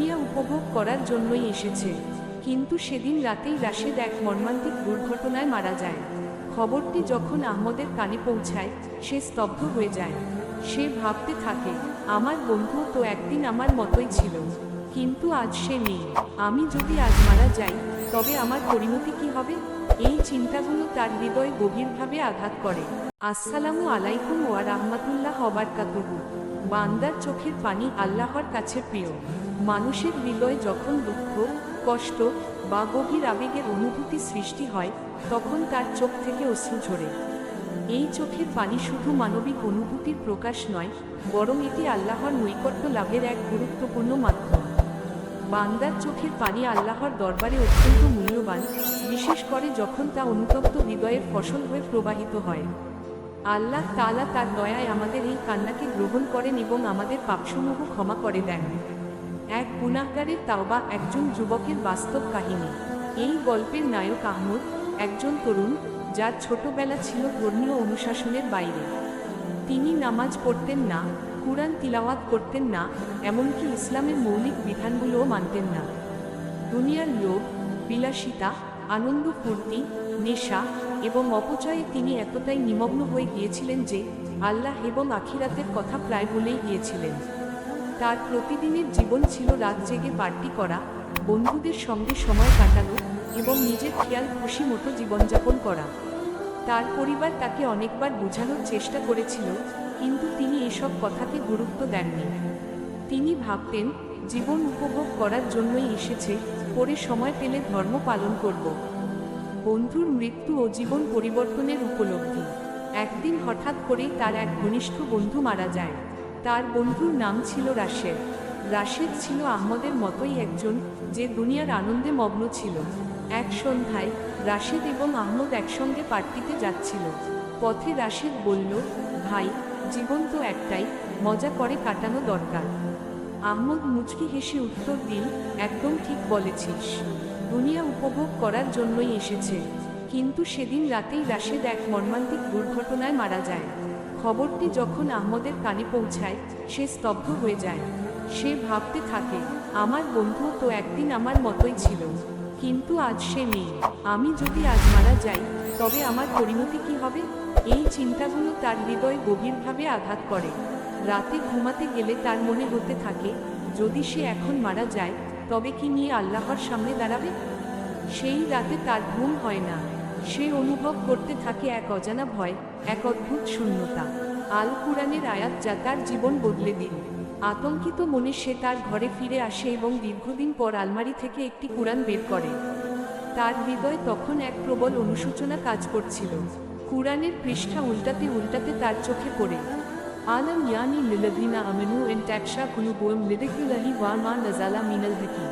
দুনিয়া উপভোগ করার জন্যই এসেছে। কিন্তু সেদিন রাতেই রাশেদ এক মর্মান্তিক দুর্ঘটনায় মারা যায়। খবরটি যখন আহমদের কানে পৌঁছায়, সে স্তব্ধ হয়ে যায়। সে ভাবতে থাকে, আমার বন্ধু তো একদিন আমার মতোই ছিল, কিন্তু আজ সে নেই। আমি যদি আজ মারা যাই, তবে আমার পরিণতি কি হবে? এই চিন্তাগুলো তার হৃদয়ে গভীরভাবে আঘাত করে। আসসালামু আলাইকুম ওয়া রাহমাতুল্লাহ ওয়া বারাকাতুহু। বান্দার চোখের পানি আল্লাহর কাছে প্রিয়। মানুষের হৃদয়ে যখন দুঃখ, কষ্ট বা গভীর আবেগের অনুভূতি সৃষ্টি হয়, তখন তার চোখ থেকে অশ্রু ঝরে। এই চোখের পানি শুধু মানবিক অনুভূতির প্রকাশ নয়, বরং এটি আল্লাহর নৈকট্য লাভের এক গুরুত্বপূর্ণ মাধ্যম। বান্দার চোখের পানি আল্লাহর দরবারে অত্যন্ত মূল্যবান, বিশেষ করে যখন তা অনুতপ্ত হৃদয়ের ফসল হয়ে প্রবাহিত হয়। আল্লাহ তাআলা তার দয়ায় আমাদের এই কান্নাকে গ্রহণ করেন এবং আমাদের পাপসমূহ ক্ষমা করে দেন। এক গুনাহগারের তাওবা, একজন যুবকের বাস্তব কাহিনী। এই গল্পের নায়ক আহমদ, একজন তরুণ যার ছোটবেলা ছিল ধর্মীয় অনুশাসনের বাইরে। তিনি নামাজ পড়তেন না, কুরআন তিলাওয়াত করতেন না, এমনকি ইসলামের মৌলিক বিধানগুলোও মানতেন না। দুনিয়ার লোভ, বিলাসিতা, আনন্দ ফুর্তি, নেশা এবং অপচয়ে তিনি এতটাই নিমগ্ন হয়ে গিয়েছিলেন যে আল্লাহ এবং আখিরাতের কথা প্রায় ভুলেই গিয়েছিলেন। তার প্রতিদিনের জীবন ছিল রাত জেগে পার্টি করা, বন্ধুদের সঙ্গে সময় কাটানো এবং নিজের খেয়াল খুশি মতো জীবনযাপন করা। তার পরিবার তাকে অনেকবার বোঝানোর চেষ্টা করেছিল, কিন্তু তিনি এসব কথাকে গুরুত্ব দেননি। তিনি ভাবতেন, জীবন উপভোগ করার জন্যই এসেছে, পরে সময় পেলে ধর্ম পালন করব। বন্ধুর মৃত্যু ও জীবন পরিবর্তনের উপলব্ধি। একদিন হঠাৎ করেই তার এক ঘনিষ্ঠ বন্ধু মারা যায়। তার বন্ধুর নাম ছিল রাশেদ। রাশেদ ছিল আহমদের মতোই একজন যে দুনিয়ার আনন্দে মগ্ন ছিল। এক সন্ধ্যায় রাশেদ এবং আহমদ একসঙ্গে পার্টিতে যাচ্ছিল। পথে রাশেদ বলল, ভাই, জীবন তো একটাই, মজা করে কাটানো দরকার। আহমদ মুচকি হেসে উত্তর দিল, একদম ঠিক বলেছিস, দুনিয়া উপভোগ করার জন্যই এসেছে। কিন্তু সেদিন রাতেই রাশেদ এক মর্মান্তিক দুর্ঘটনায় মারা যায়। খবরটি যখন আহমদের কানে পৌঁছায়, সে স্তব্ধ হয়ে যায়। সে ভাবতে থাকে, আমার বন্ধু তো একদিন আমার মতোই ছিল, কিন্তু আজ সে নেই। আমি যদি আজ মারা যাই, তবে আমার পরিণতি কি হবে? এই চিন্তাগুলো তার হৃদয়ে গভীরভাবে আঘাত করে। রাতে ঘুমাতে গেলে তার মনে হতে থাকে, যদি সে এখন মারা যায়, তবে কি নিয়ে আল্লাহর সামনে দাঁড়াবে? সেই রাতে তার ঘুম হয় না। সে অনুভব করতে থাকে এক অজানা ভয়, এক অদ্ভুত শূন্যতা। আল কুরআনের আয়াত যা তার জীবন বদলে দিল। আতঙ্কিত মনে সে তার ঘরে ফিরে আসে এবং দীর্ঘদিন পর আলমারি থেকে একটি কুরআন বের করে। তার হৃদয়ে তখন এক প্রবল অনুশোচনা কাজ করছিল। কুরআনের পৃষ্ঠা উল্টাতে উল্টাতে তার চোখে পড়ে, আলম ইয়ানি লিল্লাযিনা আমানু আন তাকশা কুলুবুহুম লিযিকরিল্লাহি ওয়া মা নাযালা মিনাল হাকিম।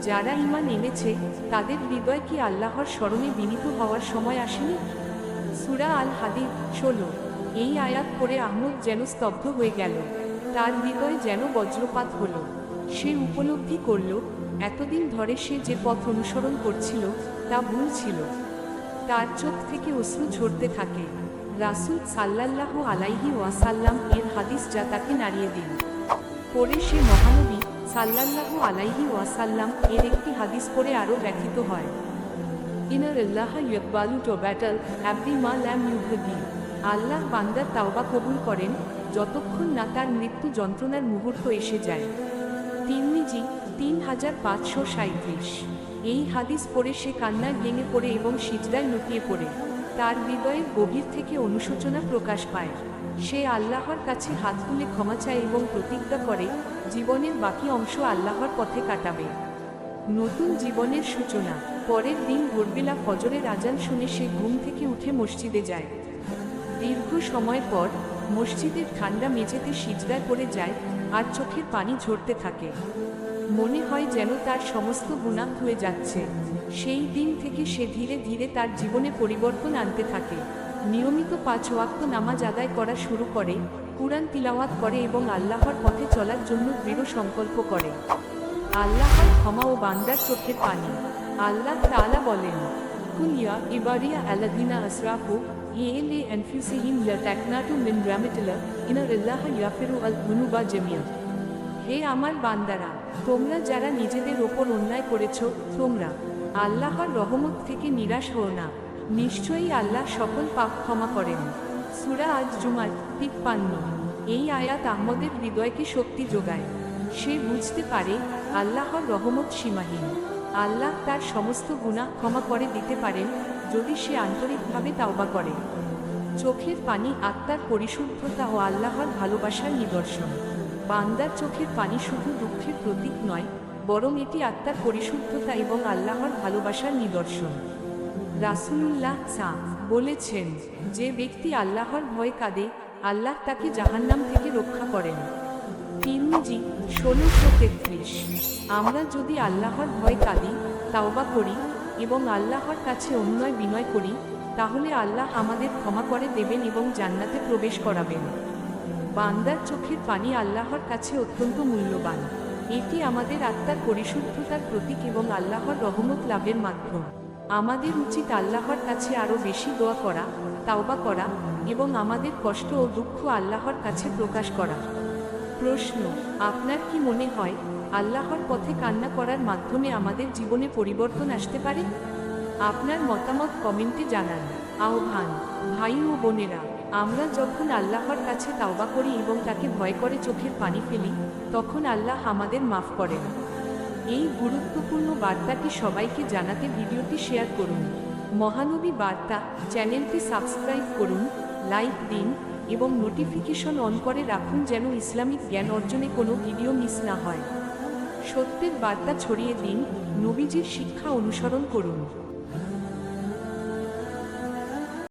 যারা ঈমান এনেছে, তাদের হৃদয় কি আল্লাহর স্মরণে বিনীত হওয়ার সময় আসেনি? সূরা আল হাদীদ 16। এই আয়াত পড়ে আহমদ যেন স্তব্ধ হয়ে গেল। তার হৃদয়ে যেন বজ্রপাত হলো। সে উপলব্ধি করল, এতদিন ধরে সে যে পথ অনুসরণ করছিল, তা ভুল ছিল। তার চোখ থেকে অশ্রু ঝরতে থাকে। রাসূল সাল্লাল্লাহু আলাইহি ওয়াসাল্লাম এর হাদিস যা তাকে নাড়িয়ে দিল। পরে সে মহানবী সাল্লাল্লাহু আলাইহি ওয়াসাল্লাম এর একটি হাদিস পড়ে আরও ব্যথিত হয়। ইনাল্লাহ ইয়াকবালু তাওবাতাল আবদি মা লাম ইউহদি। আল্লাহ বান্দার তাওবা কবুল করেন, যতক্ষণ না তার মৃত্যু যন্ত্রণার মুহূর্ত এসে যায়। তিরমিজি 3537। এই হাদিস পড়ে সে কান্নায় ভেঙে পড়ে এবং সিজদায় লুটিয়ে পড়ে। তার হৃদয়ের গভীর থেকে অনুশোচনা প্রকাশ পায়। সে আল্লাহর কাছে হাত তুলে ক্ষমা চায় এবং প্রতিজ্ঞা করে, জীবনের বাকি অংশ আল্লাহর পথে কাটাবে। নতুন জীবনের সূচনা। পরের দিন ভোরবেলা ফজরের আজান শুনে সে ঘুম থেকে উঠে মসজিদে যায়। দীর্ঘ সময় পর মসজিদের ঠান্ডা মেঝেতে সিজদায় পড়ে যায়, আর চোখের পানি ঝরতে থাকে। মনে হয় যেন তার সমস্ত গুনাহ ধুয়ে যাচ্ছে। সেই দিন থেকে সে ধীরে ধীরে তার জীবনে পরিবর্তন আনতে থাকে। নিয়মিত 5 ওয়াক্ত নামাজ আদায় করা শুরু করে, কুরআন তিলাওয়াত করে এবং আল্লাহর পথে চলার জন্য দৃঢ় সংকল্প করে। আল্লাহর ক্ষমা ও বান্দার চোখের পানি। আল্লাহ তাআলা বলেন, কুল ইয়া ইবাদিয়া আল্লাযিনা আসরাফু আলা আনফুসিহিম লা তাকনাতু মিন রাহমাতিল্লাহ ইন্নাল্লাহা ইয়াগফিরু আয-যুনুবা জামিআ। হে আমার বান্দারা, তোমরা যারা নিজেদের ওপর অন্যায় করেছ, তোমরা আল্লাহর রহমত থেকে নিরাশ হও না, নিশ্চয়ই আল্লাহ সকল পাপ ক্ষমা করেন। সূরা আজ জুমার 53। এই আয়াত আহমদের হৃদয়কে শক্তি যোগায়। সে বুঝতে পারে আল্লাহর রহমত সীমাহীন। আল্লাহ তার সমস্ত গুনাহ ক্ষমা করে দিতে পারেন যদি সে আন্তরিকভাবে তাওবা করে। চোখের পানি আত্মার পরিশুদ্ধতা ও আল্লাহর ভালোবাসার নিদর্শন। বান্দার চোখের পানি শুধু দুঃখের প্রতীক নয়, বরং এটি আত্মার পরিশুদ্ধতা এবং আল্লাহর ভালোবাসার নিদর্শন। রাসূলুল্লাহ বলেছেন, যে ব্যক্তি আল্লাহর ভয়ে কাঁদে, আল্লাহ তাকে জাহান্নাম থেকে রক্ষা করেন। তিরমিজি 1633। আমরা যদি আল্লাহর ভয়ে কাঁদি, তাওবা করি এবং আল্লাহর কাছে অনুনয় বিনয় করি, তাহলে আল্লাহ আমাদের ক্ষমা করে দেবেন এবং জান্নাতে প্রবেশ করাবেন। বান্দার চোখের পানি আল্লাহর কাছে অত্যন্ত মূল্যবান। এটি আমাদের আত্মার পরিশুদ্ধতার প্রতীক এবং আল্লাহর রহমত লাভের মাধ্যম। আমাদের উচিত আল্লাহর কাছে আরও বেশি দোয়া করা, তাওবা করা এবং আমাদের কষ্ট ও দুঃখ আল্লাহর কাছে প্রকাশ করা। প্রশ্ন: আপনার কি মনে হয় আল্লাহর পথে কান্না করার মাধ্যমে আমাদের জীবনে পরিবর্তন আসতে পারে? আপনার মতামত কমেন্টে জানান। আহ্বান: ভাই ও বোনেরা, আমরা যখন আল্লাহর কাছে তাওবা করি এবং তাকে ভয় করে চোখের পানি ফেলি, তখন আল্লাহ আমাদের মাফ করেন। এই গুরুত্বপূর্ণ বার্তাটি সবাইকে জানাতে ভিডিওটি শেয়ার করুন। মহানবী বার্তা চ্যানেলটি সাবস্ক্রাইব করুন, লাইক দিন এবং নোটিফিকেশন অন করে রাখুন যেন ইসলামিক জ্ঞান অর্জনে কোনো ভিডিও মিস না হয়। সত্যের বার্তা ছড়িয়ে দিন, নবীজির শিক্ষা অনুসরণ করুন।